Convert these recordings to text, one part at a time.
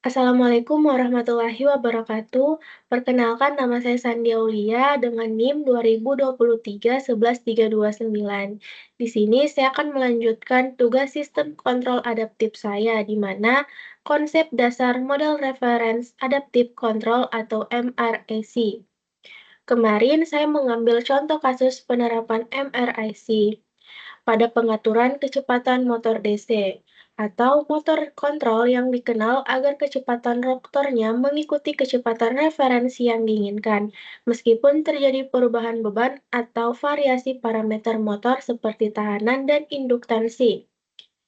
Assalamualaikum warahmatullahi wabarakatuh. Perkenalkan nama saya Sandia Aulia dengan NIM 2023-11329. Di sini saya akan melanjutkan tugas sistem kontrol adaptif saya, di mana konsep dasar model reference adaptive control atau MRAC. Kemarin saya mengambil contoh kasus penerapan MRIC pada pengaturan kecepatan motor DC atau motor kontrol yang dikenal agar kecepatan rotornya mengikuti kecepatan referensi yang diinginkan, meskipun terjadi perubahan beban atau variasi parameter motor seperti tahanan dan induktansi.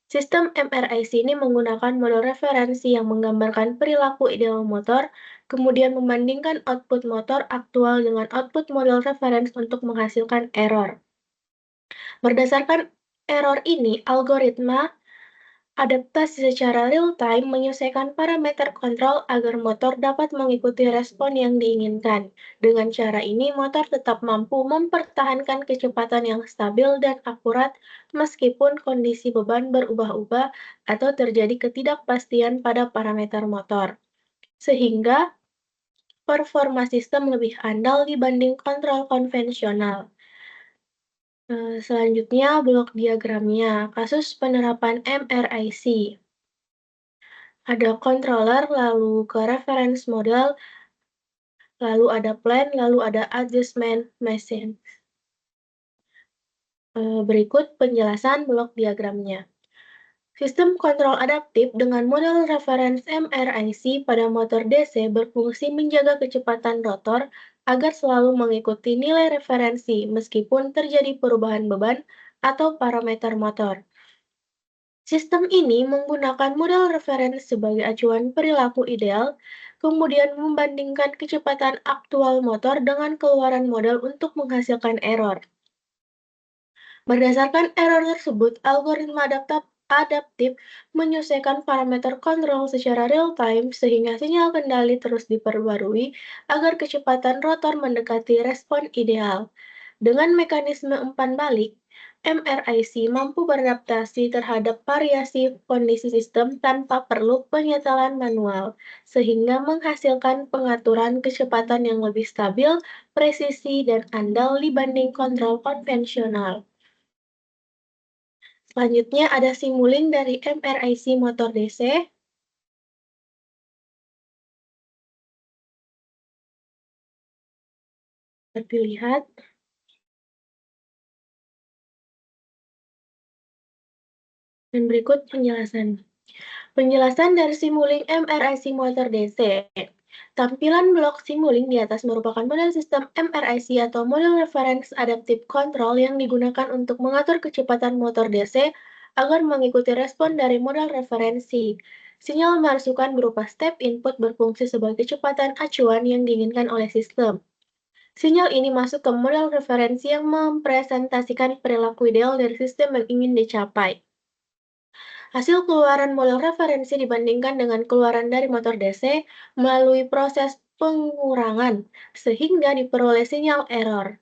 Sistem MRIC ini menggunakan model referensi yang menggambarkan perilaku ideal motor, kemudian membandingkan output motor aktual dengan output model reference untuk menghasilkan error. Berdasarkan error ini, algoritma adaptasi secara real-time menyesuaikan parameter kontrol agar motor dapat mengikuti respon yang diinginkan. Dengan cara ini, motor tetap mampu mempertahankan kecepatan yang stabil dan akurat meskipun kondisi beban berubah-ubah atau terjadi ketidakpastian pada parameter motor. Sehingga performa sistem lebih andal dibanding kontrol konvensional. Selanjutnya, blok diagramnya, kasus penerapan MRIC. Ada controller, lalu ke reference model, lalu ada plan, lalu ada adjustment machine. Berikut penjelasan blok diagramnya. Sistem kontrol adaptif dengan model reference MRIC pada motor DC berfungsi menjaga kecepatan rotor agar selalu mengikuti nilai referensi meskipun terjadi perubahan beban atau parameter motor. Sistem ini menggunakan model referensi sebagai acuan perilaku ideal, kemudian membandingkan kecepatan aktual motor dengan keluaran model untuk menghasilkan error. Berdasarkan error tersebut, algoritma adaptif menyesuaikan parameter kontrol secara real-time sehingga sinyal kendali terus diperbarui agar kecepatan rotor mendekati respon ideal. Dengan mekanisme umpan balik, MRIC mampu beradaptasi terhadap variasi kondisi sistem tanpa perlu penyetelan manual, sehingga menghasilkan pengaturan kecepatan yang lebih stabil, presisi, dan andal dibanding kontrol konvensional. Selanjutnya ada simulink dari MRIC motor DC. Dapat dilihat. Dan berikut penjelasan. Penjelasan dari simulink MRIC motor DC. Tampilan blok simulink di atas merupakan model sistem MRIC atau model reference adaptive control yang digunakan untuk mengatur kecepatan motor DC agar mengikuti respon dari model referensi. Sinyal masukan berupa step input berfungsi sebagai kecepatan acuan yang diinginkan oleh sistem. Sinyal ini masuk ke model referensi yang mempresentasikan perilaku ideal dari sistem yang ingin dicapai. Hasil keluaran model referensi dibandingkan dengan keluaran dari motor DC melalui proses pengurangan, sehingga diperoleh sinyal error,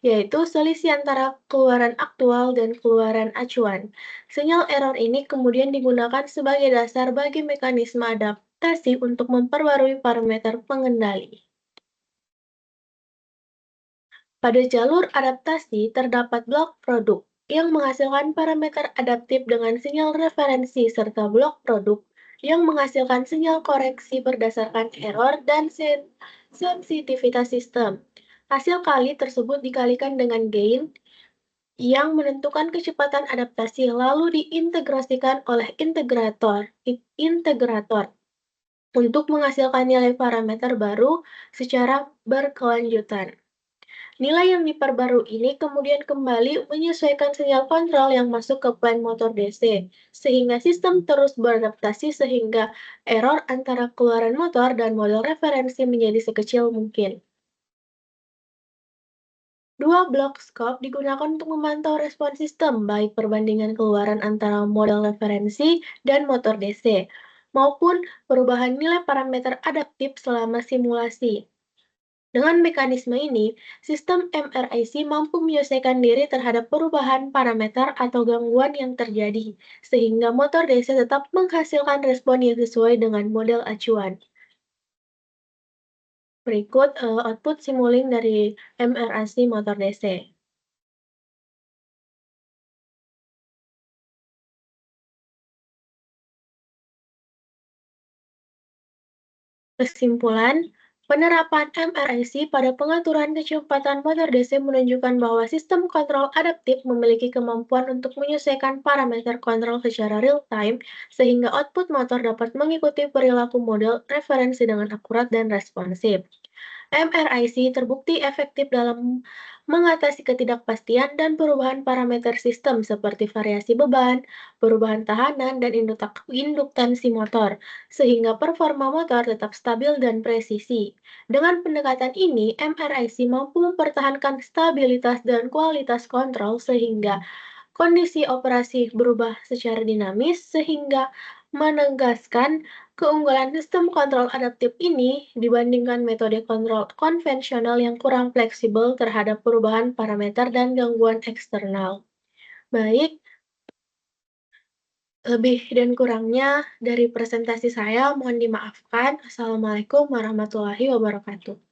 yaitu selisih antara keluaran aktual dan keluaran acuan. Sinyal error ini kemudian digunakan sebagai dasar bagi mekanisme adaptasi untuk memperbarui parameter pengendali. Pada jalur adaptasi terdapat blok produk yang menghasilkan parameter adaptif dengan sinyal referensi serta blok produk yang menghasilkan sinyal koreksi berdasarkan error dan sensitivitas sistem. Hasil kali tersebut dikalikan dengan gain yang menentukan kecepatan adaptasi lalu diintegrasikan oleh integrator untuk menghasilkan nilai parameter baru secara berkelanjutan. Nilai yang diperbarui ini kemudian kembali menyesuaikan sinyal kontrol yang masuk ke plan motor DC, sehingga sistem terus beradaptasi sehingga error antara keluaran motor dan model referensi menjadi sekecil mungkin. Dua blok scope digunakan untuk memantau respon sistem, baik perbandingan keluaran antara model referensi dan motor DC, maupun perubahan nilai parameter adaptif selama simulasi. Dengan mekanisme ini, sistem MRIC mampu menyesuaikan diri terhadap perubahan parameter atau gangguan yang terjadi, sehingga motor DC tetap menghasilkan respon yang sesuai dengan model acuan. Berikut output simulink dari MRAC motor DC. Kesimpulan, penerapan MRIC pada pengaturan kecepatan motor DC menunjukkan bahwa sistem kontrol adaptif memiliki kemampuan untuk menyesuaikan parameter kontrol secara real-time, sehingga output motor dapat mengikuti perilaku model referensi dengan akurat dan responsif. MRIC terbukti efektif dalam mengatasi ketidakpastian dan perubahan parameter sistem seperti variasi beban, perubahan tahanan, dan induktansi motor, sehingga performa motor tetap stabil dan presisi. Dengan pendekatan ini, MRIC mampu mempertahankan stabilitas dan kualitas kontrol sehingga kondisi operasi berubah secara dinamis sehingga menegaskan keunggulan sistem kontrol adaptif ini dibandingkan metode kontrol konvensional yang kurang fleksibel terhadap perubahan parameter dan gangguan eksternal. Baik, lebih dan kurangnya dari presentasi saya mohon dimaafkan. Assalamualaikum warahmatullahi wabarakatuh.